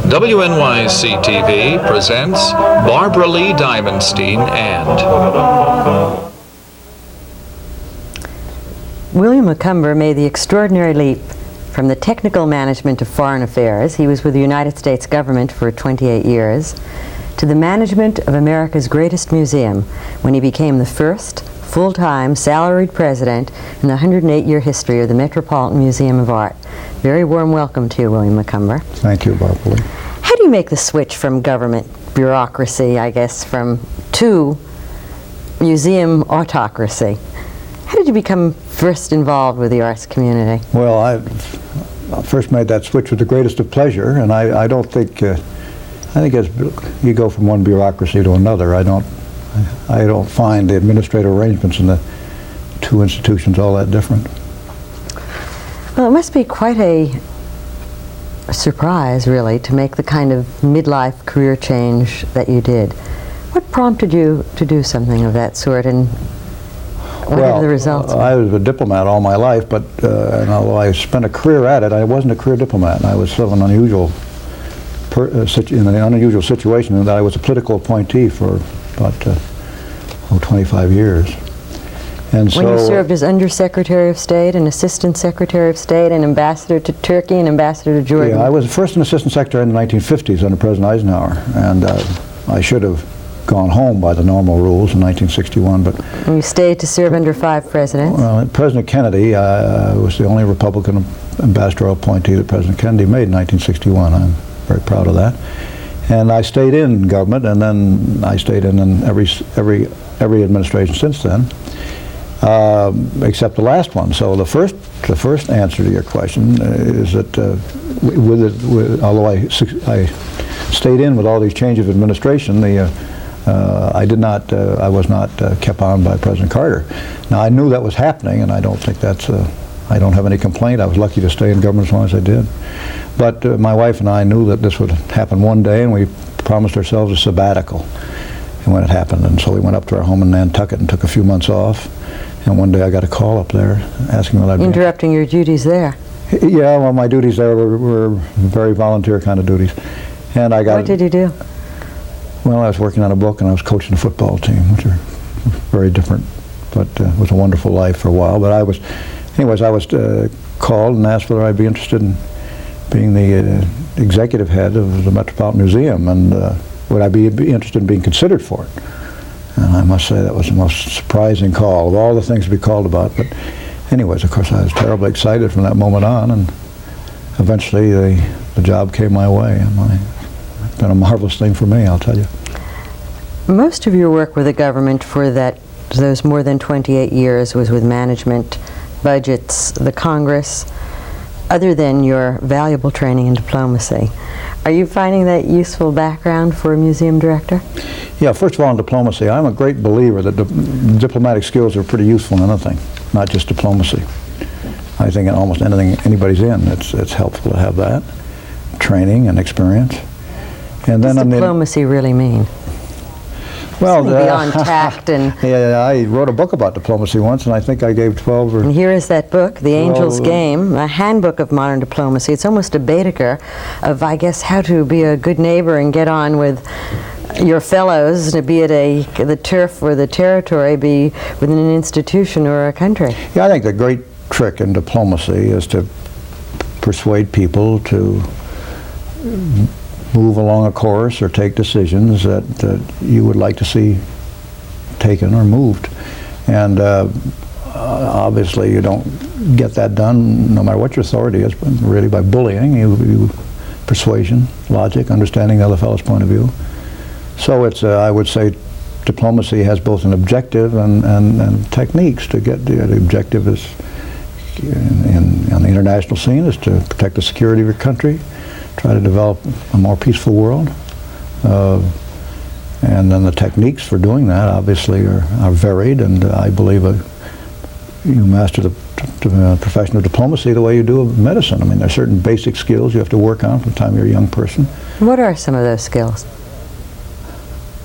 WNYC TV presents Barbara Lee Diamonstein and William Macomber made the extraordinary leap from the technical management of foreign affairs — he was with the United States government for 28 years — to the management of America's greatest museum when he became the first full-time salaried president in the 108-year history of the Metropolitan Museum of Art. Very warm welcome to you, William Macomber. Thank you, Barbara Lee. How do you make the switch from government bureaucracy, I guess, to museum autocracy? How did you become first involved with the arts community? Well, I first made that switch with the greatest of pleasure, and I don't think, I think as you go from one bureaucracy to another, I don't find the administrative arrangements in the two institutions all that different. Well, it must be quite a surprise, really, to make the kind of midlife career change that you did. What prompted you to do something of that sort, and what are the results? I was a diplomat all my life, but and although I spent a career at it, I wasn't a career diplomat. I was sort of an unusual, in an unusual situation in that I was a political appointee for about 25 years. And when you served as Undersecretary of State and Assistant Secretary of State and Ambassador to Turkey and Ambassador to Jordan? Yeah, I was first an Assistant Secretary in the 1950s under President Eisenhower, and I should have gone home by the normal rules in 1961, but... And you stayed to serve under 5 presidents? Well, President Kennedy was the only Republican ambassadorial appointee that President Kennedy made in 1961. I'm very proud of that. And I stayed in government, and then I stayed in every administration since then, except the last one. So the first answer to your question is that although I stayed in with all these changes of administration, I was not kept on by President Carter. Now, I knew that was happening, and I don't think that's, I don't have any complaint. I was lucky to stay in government as long as I did. But my wife and I knew that this would happen one day, and we promised ourselves a sabbatical when it happened. And so we went up to our home in Nantucket and took a few months off. And one day I got a call up there asking whether I'd be interrupting your duties there. Yeah, well, my duties there were very volunteer kind of duties. And I got... What did you do? Well, I was working on a book, and I was coaching a football team, which are very different, but it was a wonderful life for a while. But I was called and asked whether I'd be interested in being the executive head of the Metropolitan Museum, and would I be interested in being considered for it. And I must say that was the most surprising call of all the things to be called about. But anyways, of course, I was terribly excited from that moment on, and eventually the job came my way, and it's been a marvelous thing for me, I'll tell you. Most of your work with the government for those more than 28 years was with management, budgets, the Congress, other than your valuable training in diplomacy. Are you finding that useful background for a museum director? Yeah, first of all, in diplomacy, I'm a great believer that diplomatic skills are pretty useful in anything, not just diplomacy. I think in almost anything anybody's in, it's helpful to have that training and experience. And what does diplomacy really mean? Well, beyond tact and... Yeah, I wrote a book about diplomacy once, and I think I gave 12 or... And here is that book, The Angel's Game, a handbook of modern diplomacy. It's almost a Baedeker of, I guess, how to be a good neighbor and get on with your fellows, be it the turf or the territory, be within an institution or a country. Yeah, I think the great trick in diplomacy is to persuade people to move along a course or take decisions that you would like to see taken or moved. And obviously you don't get that done no matter what your authority is, but really by bullying, persuasion, logic, understanding the other fellow's point of view. So it's, I would say, diplomacy has both an objective and techniques to get the objective is on the international scene is to protect the security of your country, try to develop a more peaceful world, and then the techniques for doing that obviously are varied, and I believe you master the profession of diplomacy the way you do of medicine. I mean, there are certain basic skills you have to work on from the time you're a young person. What are some of those skills?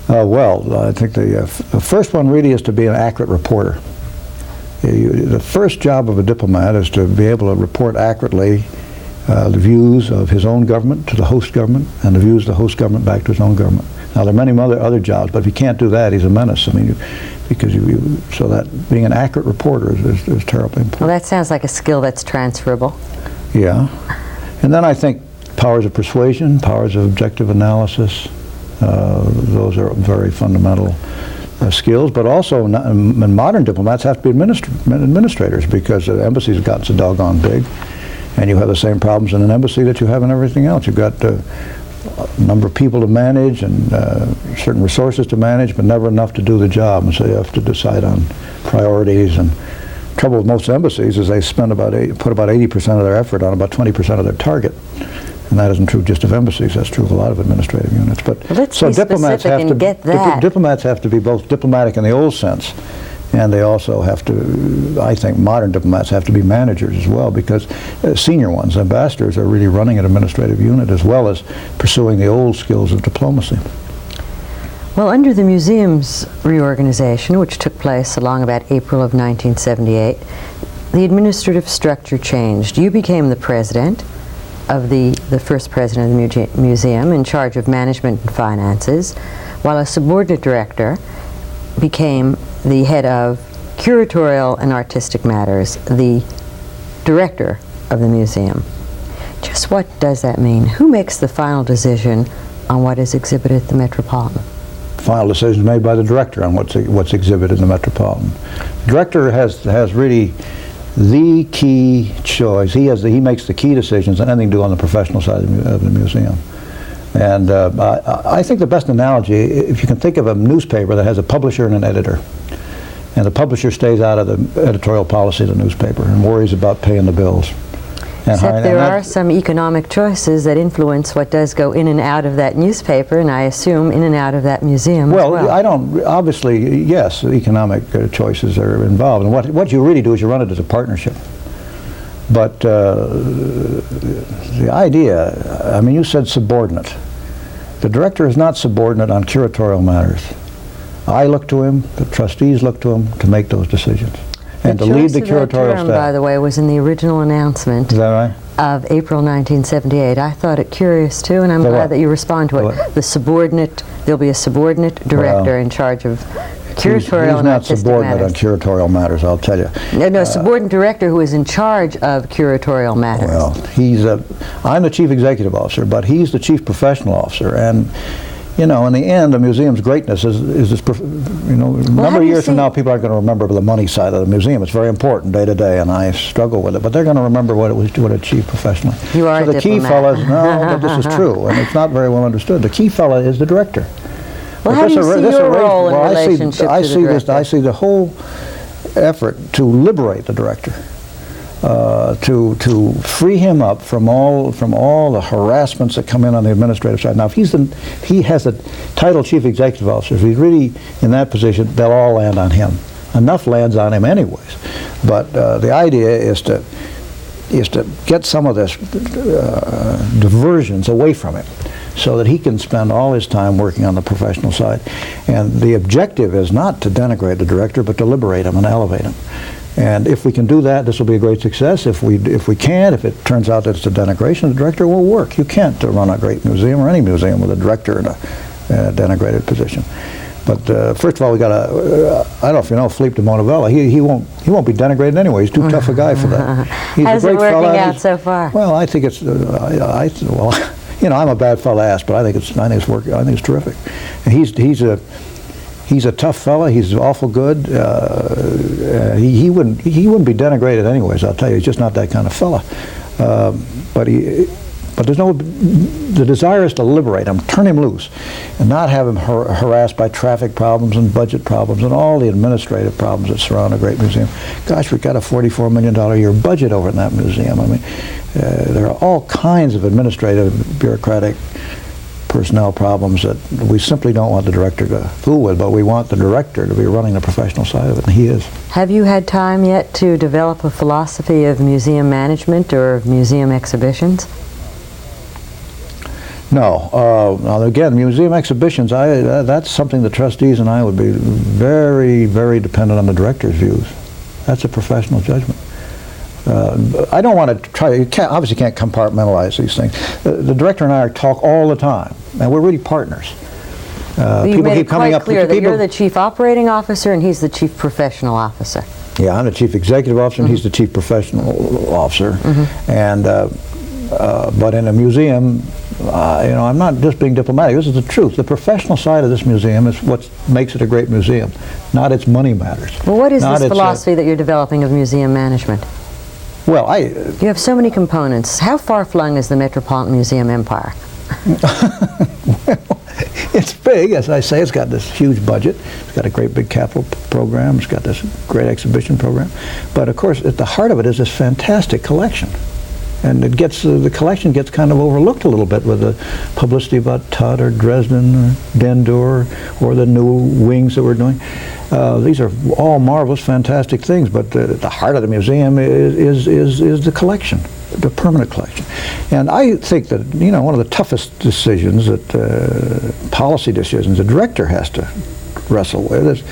Well, I think the first one really is to be an accurate reporter. The first job of a diplomat is to be able to report accurately the views of his own government to the host government, and the views of the host government back to his own government. Now, there are many other jobs, but if he can't do that, he's a menace. I mean, so that being an accurate reporter is terribly important. Well, that sounds like a skill that's transferable. Yeah. And then I think powers of persuasion, powers of objective analysis, those are very fundamental skills, but also modern diplomats have to be administrators, because the embassies have gotten so doggone big, and you have the same problems in an embassy that you have in everything else. You've got a number of people to manage and certain resources to manage, but never enough to do the job, and so you have to decide on priorities. And the trouble with most embassies is they spend put about 80% of their effort on about 20% of their target. And that isn't true just of embassies, that's true of a lot of administrative units. But let's so be diplomats specific have to and get that. diplomats have to be both diplomatic in the old sense, and they also have to, I think modern diplomats have to be managers as well, because senior ones, ambassadors, are really running an administrative unit as well as pursuing the old skills of diplomacy. Well, under the museum's reorganization, which took place along about April of 1978, the administrative structure changed. You became the president of the first president of the museum, in charge of management and finances, while a subordinate director became the head of curatorial and artistic matters, the director of the museum. Just what does that mean? Who makes the final decision on what is exhibited at the Metropolitan? Final decisions made by the director on what's exhibited in the Metropolitan. The director has really the key choice. He makes the key decisions on anything to do on the professional side of the museum. And I think the best analogy, if you can think of a newspaper that has a publisher and an editor, and the publisher stays out of the editorial policy of the newspaper and worries about paying the bills. Except there are some economic choices that influence what does go in and out of that newspaper, and I assume in and out of that museum as well. I don't, obviously, yes, economic choices are involved. And what you really do is you run it as a partnership. But the idea, I mean, you said subordinate. The director is not subordinate on curatorial matters. I look to him, the trustees look to him to make those decisions. And to lead the curatorial staff. By the way, was in the original announcement Is that right? of April 1978. I thought it curious too, and I'm glad that you respond to it. The subordinate, there'll be a subordinate director in charge of curatorial and artistic matters. He's not subordinate on curatorial matters, I'll tell you. No, subordinate director who is in charge of curatorial matters. Well, I'm the chief executive officer, but he's the chief professional officer, and you know, in the end, the museum's greatness is this, you know, a number of years from now, people aren't going to remember the money side of the museum. It's very important day to day, and I struggle with it, but they're going to remember what it was to achieve professionally. You are so a the key fella, no, but this is true, and it's not very well understood. The key fella is the director. Well, how do you see your role in relationship to the director? I see the whole effort to liberate the director. To free him up from all the harassments that come in on the administrative side. Now, if he has the title chief executive officer, if he's really in that position, they'll all land on him. Enough lands on him anyways. But the idea is to get some of this diversions away from him, so that he can spend all his time working on the professional side. And the objective is not to denigrate the director, but to liberate him and elevate him. And if we can do that, this will be a great success. If we can't, if it turns out that it's a denigration, the director will work. You can't run a great museum or any museum with a director in a denigrated position. But first of all, we got I don't know if you know Philippe de Montevella. He won't be denigrated anday. He's too tough a guy for that. He's How's a great it working fella. out so far? Well, I think it's well, you know, I'm a bad fella to ask, but I think it's terrific. And he's a tough fella. He's awful good. He wouldn't be denigrated anyways. I'll tell you, he's just not that kind of fella. But the desire is to liberate him, turn him loose, and not have him harassed by traffic problems and budget problems and all the administrative problems that surround a great museum. Gosh, we've got a $44 million a year budget over in that museum. I mean, there are all kinds of administrative, bureaucratic, personnel problems that we simply don't want the director to fool with, but we want the director to be running the professional side of it, and he is. Have you had time yet to develop a philosophy of museum management or of museum exhibitions? No. Now again, museum exhibitions, that's something the trustees and I would be very, very dependent on the director's views. That's a professional judgment. I don't want to try. You obviously can't compartmentalize these things. The director and I talk all the time, and we're really partners. You made it quite clear that you're the chief operating officer and he's the chief professional officer. Yeah, I'm the chief executive officer and he's the chief professional officer. And but in a museum, you know, I'm not just being diplomatic. This is the truth. The professional side of this museum is what makes it a great museum, not its money matters. Well, what is this philosophy that you're developing of museum management? Well, you have so many components. How far-flung is the Metropolitan Museum empire? Well, it's big, as I say. It's got this huge budget. It's got a great big capital program. It's got this great exhibition program. But of course, at the heart of it is this fantastic collection. And it gets the collection gets kind of overlooked a little bit with the publicity about Tut or Dresden or Dendur or the new wings that we're doing. These are all marvelous, fantastic things, but the heart of the museum is the collection, the permanent collection. And I think that, you know, one of the toughest decisions that policy decisions the director has to wrestle with is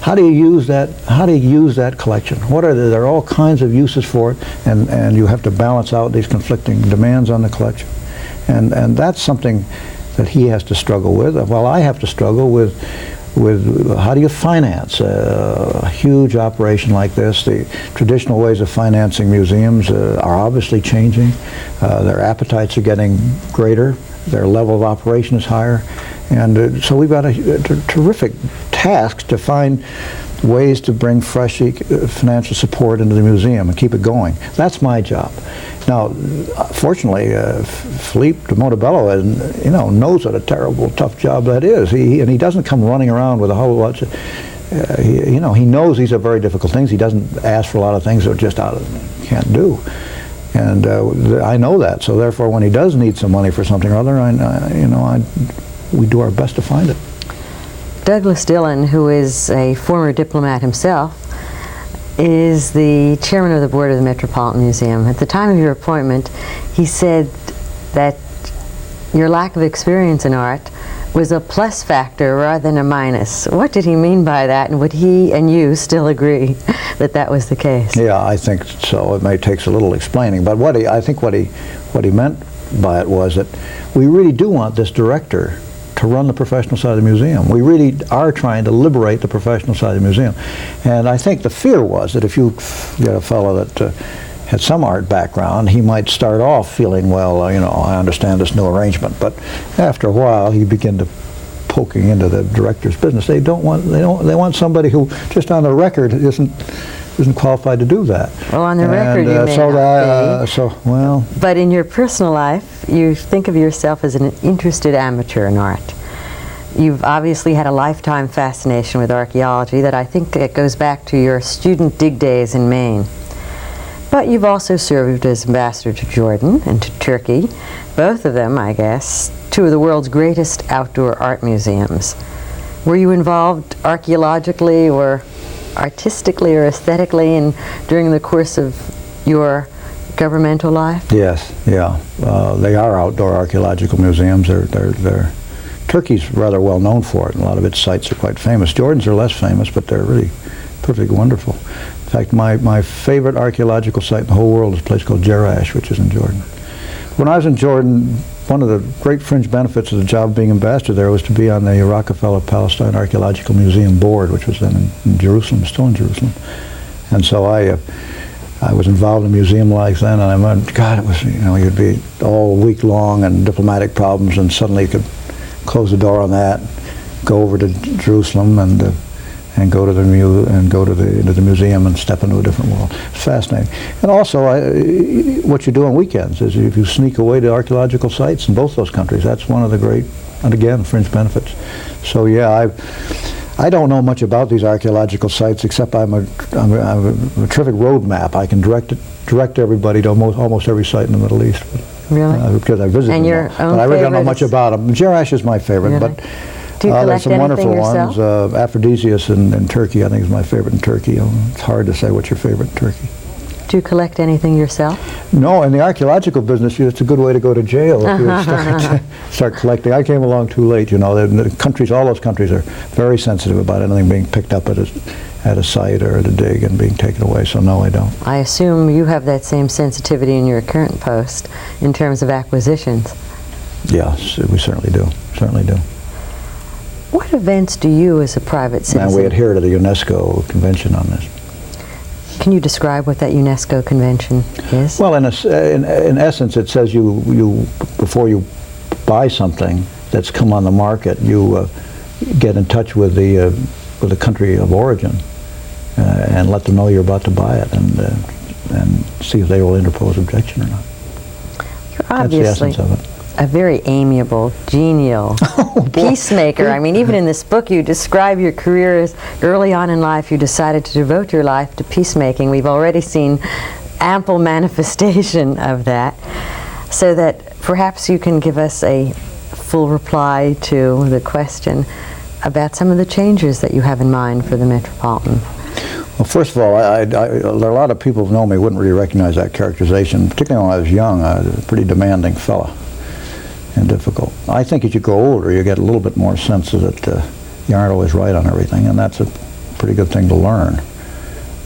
how do you use that collection? There are all kinds of uses for it, and you have to balance out these conflicting demands on the collection. And that's something that he has to struggle with, while I have to struggle with how do you finance a huge operation like this. The traditional ways of financing museums are obviously changing. Their appetites are getting greater. Their level of operation is higher. And so we've got a terrific task to find ways to bring fresh financial support into the museum and keep it going. That's my job. Now, fortunately, Philippe de Montebello, you know, knows what a terrible, tough job that is. And he doesn't come running around with a whole bunch of, you know, he knows these are very difficult things. He doesn't ask for a lot of things that just can't do. And I know that. So therefore, when he does need some money for something or other, we do our best to find it. Douglas Dillon, who is a former diplomat himself, is the chairman of the board of the Metropolitan Museum. At the time of your appointment, he said that your lack of experience in art was a plus factor rather than a minus. What did he mean by that, and would he and you still agree that that was the case? Yeah, I think so. It may take a little explaining, but I think what he meant by it was that we really do want this director to run the professional side of the museum. We really are trying to liberate the professional side of the museum. And I think the fear was that if you get a fellow that had some art background, he might start off feeling, well, you know, I understand this new arrangement. But after a while, he began to poking into the director's business. They want somebody who, just on the record, isn't qualified to do that. Well, on the record, you may not be. But in your personal life, you think of yourself as an interested amateur in art. You've obviously had a lifetime fascination with archaeology that I think it goes back to your student dig days in Maine. But you've also served as ambassador to Jordan and to Turkey, both of them, I guess, two of the world's greatest outdoor art museums. Were you involved archaeologically or artistically or aesthetically during the course of your governmental life? Yes, yeah. They are outdoor archaeological museums. Turkey's rather well known for it, and a lot of its sites are quite famous. Jordan's are less famous, but they're really perfectly wonderful. In fact, my favorite archaeological site in the whole world is a place called Jerash, which is in Jordan. When I was in Jordan, one of the great fringe benefits of the job of being ambassador there was to be on the Rockefeller Palestine Archaeological Museum board, which was then in Jerusalem, still in Jerusalem. And so I was involved in a museum like then, and I went, God, it was, you know, you'd be all week long and diplomatic problems, and suddenly you could close the door on that, go over to Jerusalem and go to into the museum and step into a different world. It's fascinating. And also, what you do on weekends is if you sneak away to archaeological sites in both those countries, that's one of the great, and again, fringe benefits. So yeah, I don't know much about these archaeological sites except I'm a terrific road map. I can direct everybody to almost every site in the Middle East. Really? Because I visited them all. But I really don't know much about them. Jerash is my favorite, really? But do you collect there's some wonderful yourself? ones. Aphrodisias in Turkey, I think, is my favorite in Turkey. It's hard to say what's your favorite in Turkey. Do you collect anything yourself? No, in the archaeological business, it's a good way to go to jail if you start collecting. I came along too late, you know. The countries, all those countries are very sensitive about anything being picked up at at a site or at a dig and being taken away. So no, I don't. I assume you have that same sensitivity in your current post in terms of acquisitions. Yes, we certainly do. Certainly do. What events do you, as a private citizen... And we adhere to the UNESCO convention on this. Can you describe what that UNESCO convention is? Well, in essence, it says you before you buy something that's come on the market, you get in touch with the country of origin and let them know you're about to buy it, and see if they will interpose objection or not. You're obviously That's the essence of it. A very amiable, genial peacemaker. I mean, even in this book, you describe your career as early on in life, you decided to devote your life to peacemaking. We've already seen ample manifestation of that, so that perhaps you can give us a full reply to the question about some of the changes that you have in mind for the Metropolitan. Well, first of all, a lot of people who know me wouldn't really recognize that characterization, particularly when I was young. I was a pretty demanding fella and difficult. I think as you grow older, you get a little bit more sense that you aren't always right on everything, and that's a pretty good thing to learn.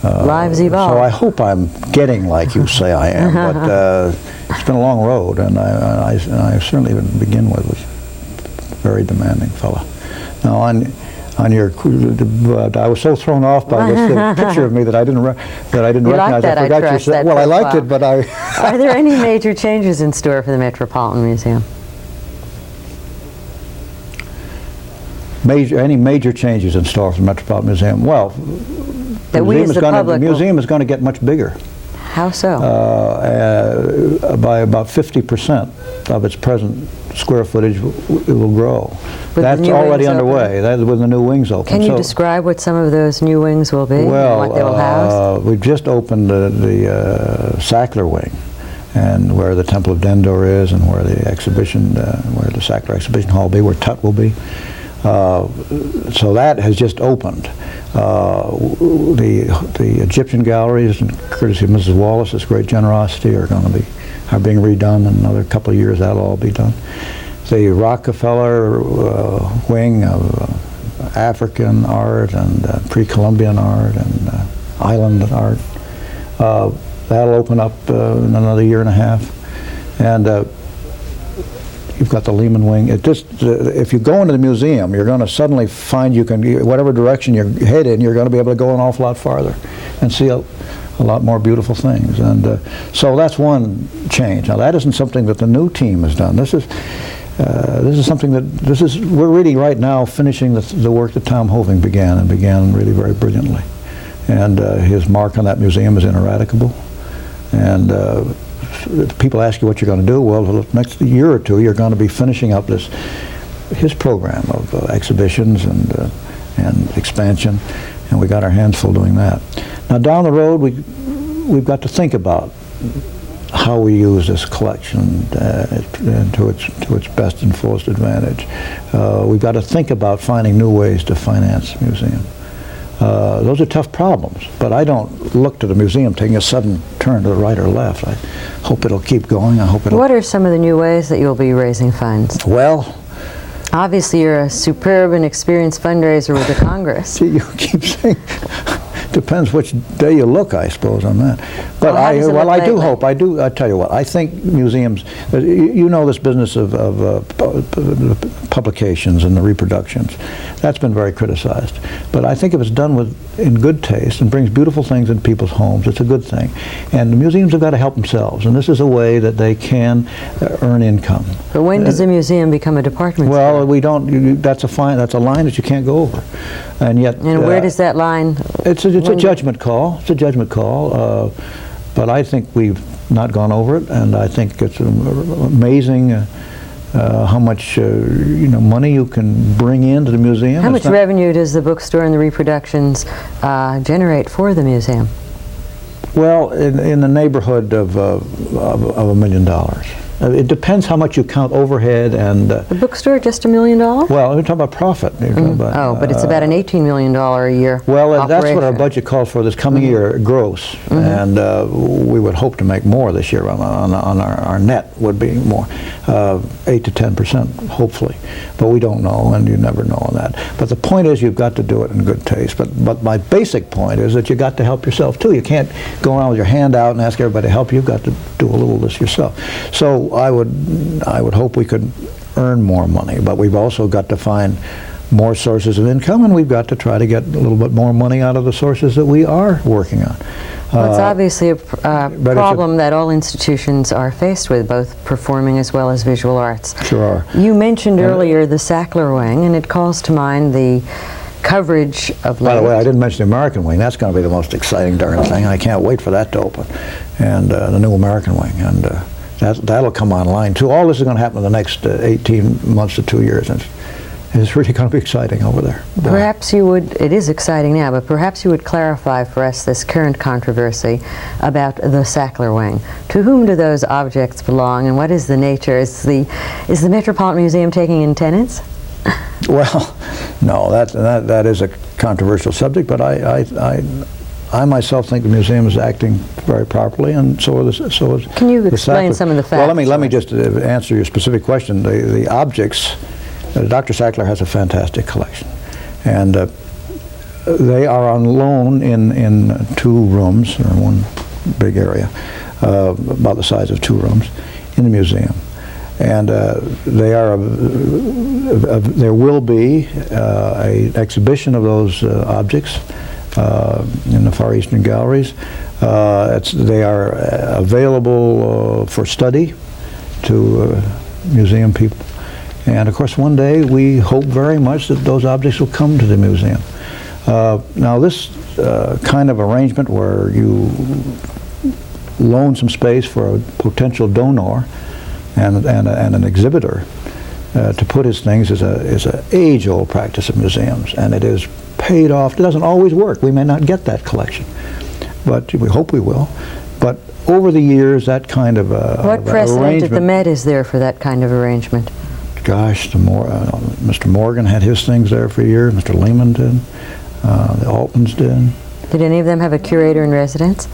Lives evolve. So I hope I'm getting like you say I am, but it's been a long road, and I certainly didn't begin with was a very demanding fella. Now on your, I was so thrown off by this picture of me that I didn't recognize. That, I forgot I you said. Well, I liked it, but I. Are there any major changes in store for the Metropolitan Museum? Any major changes in store for the Metropolitan Museum? Well, that we as the public the museum is going to get much bigger. How so? By about 50% of its present square footage, it will grow. That's already underway. That's with the new wings open. Can you describe what some of those new wings will be? Well, and what they will house? We've just opened the Sackler wing, and where the Temple of Dendur is, and where the exhibition, where the Sackler Exhibition Hall will be, where Tut will be. So that has just opened. The Egyptian galleries, courtesy of Mrs. Wallace's great generosity, are being redone. In another couple of years, that'll all be done. The Rockefeller wing of African art and pre-Columbian art and island art, that'll open up in another year and a half. And you've got the Lehman wing. If you go into the museum, you're going to suddenly find whatever direction you head in, you're going to be able to go an awful lot farther and see a lot more beautiful things. And so that's one change. Now that isn't something that the new team has done. This is something that we're really right now finishing the work that Tom Hoving began really very brilliantly. And his mark on that museum is ineradicable. And if people ask you what you're going to do, well, the next year or two, you're going to be finishing up his program of exhibitions and expansion, and we got our hands full doing that. Now down the road, we've got to think about how we use this collection to its best and fullest advantage. We've got to think about finding new ways to finance the museum. Those are tough problems, but I don't look to the museum taking a sudden turn to the right or left. I hope it'll keep going. What are some of the new ways that you'll be raising funds? Well, obviously you're a superb and experienced fundraiser with the Congress. You keep saying, depends which day you look, I suppose, on that. But I do hope. I tell you what, I think museums, you know this business of publications and the reproductions, that's been very criticized. But I think if it's done in good taste and brings beautiful things into people's homes, it's a good thing. And the museums have got to help themselves, and this is a way that they can earn income. But when does a museum become a department store? Well, we don't. That's a line that you can't go over. And yet. And where does that line? It's a judgment call. It's a judgment call. But I think we've not gone over it, and I think it's amazing how much money you can bring into the museum. How much revenue does the bookstore and the reproductions generate for the museum? Well, in the neighborhood of $1 million. It depends how much you count overhead and. The bookstore just $1 million? Well, we're talking about profit. But it's about an $18 million a year. Well, that's what our operation. budget calls for this coming year, gross, and we would hope to make more this year. On our net would be more, 8 to 10%, hopefully, but we don't know, and you never know on that. But the point is, you've got to do it in good taste. But my basic point is that you got to help yourself too. You can't go around with your hand out and ask everybody to help. You've got to do a little of this yourself. So I would hope we could earn more money, but we've also got to find more sources of income, and we've got to try to get a little bit more money out of the sources that we are working on. Well, it's obviously a problem that all institutions are faced with, both performing as well as visual arts. Sure are. You mentioned earlier the Sackler Wing, and it calls to mind the coverage of By the way, I didn't mention the American Wing. That's going to be the most exciting darn thing. I can't wait for that to open, and the new American Wing, and that'll come online too. All this is going to happen in the next 18 months to 2 years, and it's really going to be exciting over there. Perhaps you would, it is exciting now, but perhaps you would clarify for us this current controversy about the Sackler Wing. To whom do those objects belong, and what is the nature? Is the Metropolitan Museum taking in tenants? Well, no, that is a controversial subject, but I myself think the museum is acting very properly, and so is Can you explain Sackler. some of the facts? Well, let me just answer your specific question. The objects, Dr. Sackler has a fantastic collection, and they are on loan in 2 rooms, or one big area, about the size of 2 rooms, in the museum. And there will be an exhibition of those objects in the Far Eastern galleries. They are available for study to museum people. And of course, one day we hope very much that those objects will come to the museum. Now, this kind of arrangement where you loan some space for a potential donor and an exhibitor to put his things is an age-old practice of museums, and it is paid off. It doesn't always work. We may not get that collection, but we hope we will. But over the years, that kind of what precedent at the Met is there for that kind of arrangement? Gosh, Mr. Morgan had his things there for a year. Mr. Lehman did. The Altmans did. Did any of them have a curator in residence?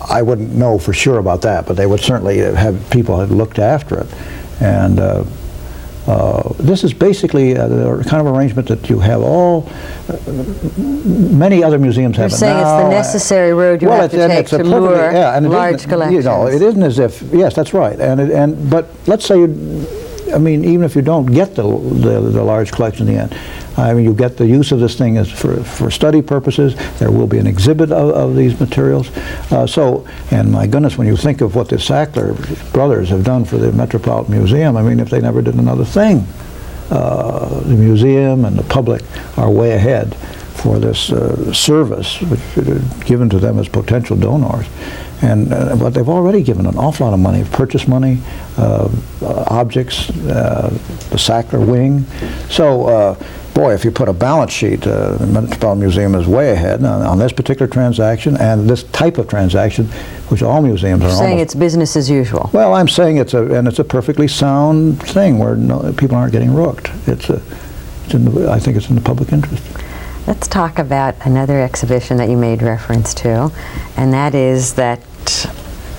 I wouldn't know for sure about that, but they would certainly have people that looked after it. And this is basically the kind of arrangement that you have many other museums have. You're saying it's the necessary road you have to take to lure large collections. You know, it isn't as if, yes, that's right. But let's say, even if you don't get the large collection in the end, you get the use of this thing as for study purposes. There will be an exhibit of these materials. And my goodness, when you think of what the Sackler brothers have done for the Metropolitan Museum, if they never did another thing, the museum and the public are way ahead for this service which is given to them as potential donors. But they've already given an awful lot of money, purchase money, objects, the Sackler Wing. So, boy, if you put a balance sheet, the Metropolitan Museum is way ahead on this particular transaction and this type of transaction, which all museums are almost. You're saying it's business as usual. Well, I'm saying it's a perfectly sound thing where people aren't getting rooked. I think it's in the public interest. Let's talk about another exhibition that you made reference to, and that is that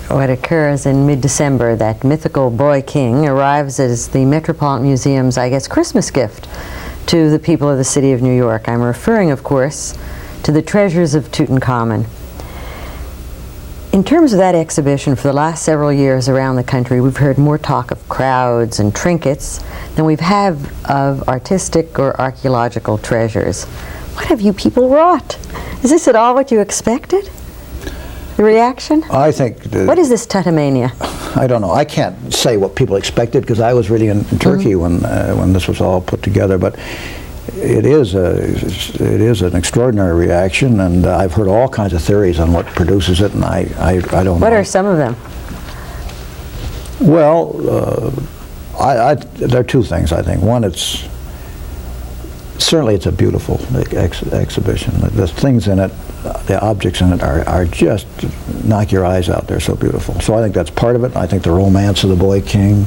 what occurs in mid-December, that mythical boy king arrives as the Metropolitan Museum's, I guess, Christmas gift to the people of the city of New York. I'm referring, of course, to the Treasures of Tutankhamun. In terms of that exhibition, for the last several years around the country, we've heard more talk of crowds and trinkets than we've had of artistic or archaeological treasures. What have you people wrought? Is this at all what you expected? The reaction? I think... What is this Tutamania? I don't know. I can't say what people expected because I was really in Turkey when this was all put together, but it is an extraordinary reaction, and I've heard all kinds of theories on what produces it, and I don't know. What are some of them? Well, there are 2 things, I think. One, certainly it's a beautiful exhibition. The things in it, the objects in it are just knock your eyes out. They're so beautiful. So I think that's part of it. I think the romance of the Boy King.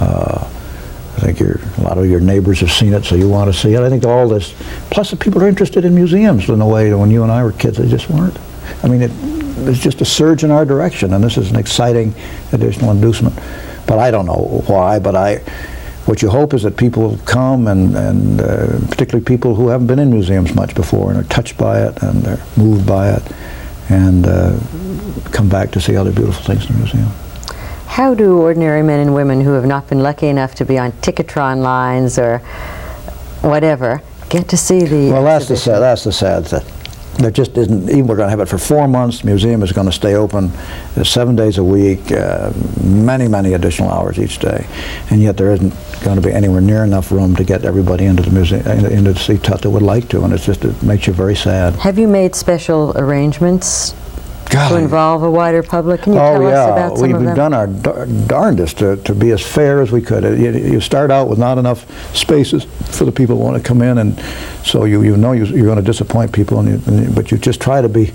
I think a lot of your neighbors have seen it, so you want to see it. I think all this, plus the people are interested in museums in a way that when you and I were kids, they just weren't. I mean, there's just a surge in our direction, and this is an exciting additional inducement. But I don't know why, but what you hope is that people come, and particularly people who haven't been in museums much before and are touched by it and they're moved by it, and come back to see other beautiful things in the museum. How do ordinary men and women who have not been lucky enough to be on Ticketron lines or whatever get to see the Well, that's exhibition? the sad thing. There just isn't, even we're going to have it for 4 months, the museum is going to stay open 7 days a week, many additional hours each day, and yet there isn't going to be anywhere near enough room to get everybody into the museum, into to see Tut that would like to, and it makes you very sad. Have you made special arrangements to Golly. involve a wider public? Can you tell us about some of We've them? done our darndest to be as fair as we could. You start out with not enough spaces for the people who want to come in, and so you know you're going to disappoint people, but you just try to be,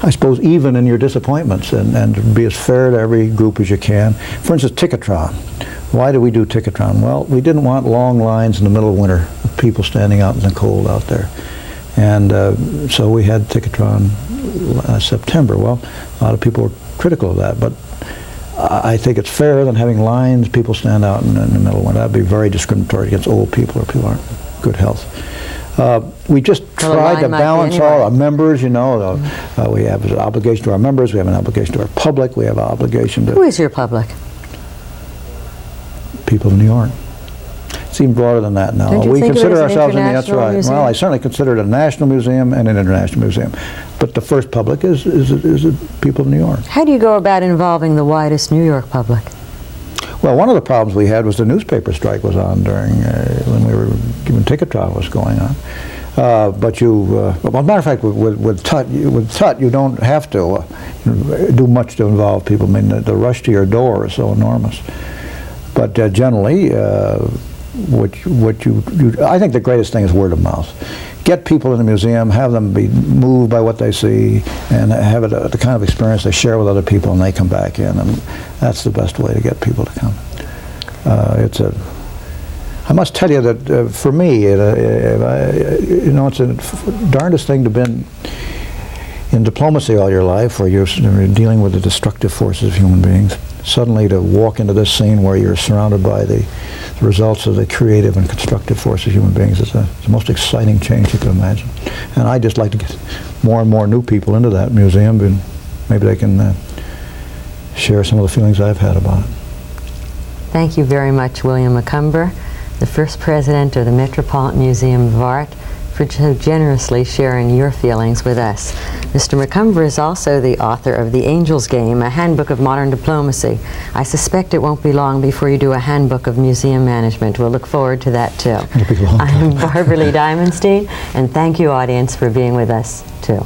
I suppose, even in your disappointments and to be as fair to every group as you can. For instance, Ticketron. Why do we do Ticketron? Well, we didn't want long lines in the middle of winter of people standing out in the cold out there. And so we had Ticketron September. Well, a lot of people were critical of that, but I think it's fairer than having lines, people stand out in the middle of winter. That'd be very discriminatory against old people or people who aren't in good health. We just Well, a tried line to might be balance all anywhere. our members, you know. We have an obligation to our members, we have an obligation to our public, we have an obligation Who to is your public? people in New York. It's even broader than that now. Don't you We think of it consider as an ourselves, that's international right. museum? Well, I certainly consider it a national museum and an international museum. But the first public is the people of New York. How do you go about involving the widest New York public? Well, one of the problems we had was the newspaper strike was on during when Ticketron was going on. But well, as a matter of fact, with Tut, you don't have to do much to involve people. I mean, the rush to your door is so enormous. But generally, I think the greatest thing is word of mouth. Get people in the museum, have them be moved by what they see, and have it the kind of experience they share with other people, and they come back in, and that's the best way to get people to come. I must tell you that for me, it's the darndest thing to be in diplomacy all your life, where you're dealing with the destructive forces of human beings. Suddenly to walk into this scene where you're surrounded by the results of the creative and constructive forces of human beings is the most exciting change you can imagine. And I just like to get more and more new people into that museum, and maybe they can share some of the feelings I've had about it. Thank you very much, William Macomber, the first president of the Metropolitan Museum of Art, for so generously sharing your feelings with us. Mr. Macomber is also the author of The Angel's Game, a handbook of modern diplomacy. I suspect it won't be long before you do a handbook of museum management. We'll look forward to that too. It'll be a long I'm Barbara Lee Diamondstein, and thank you, audience, for being with us too.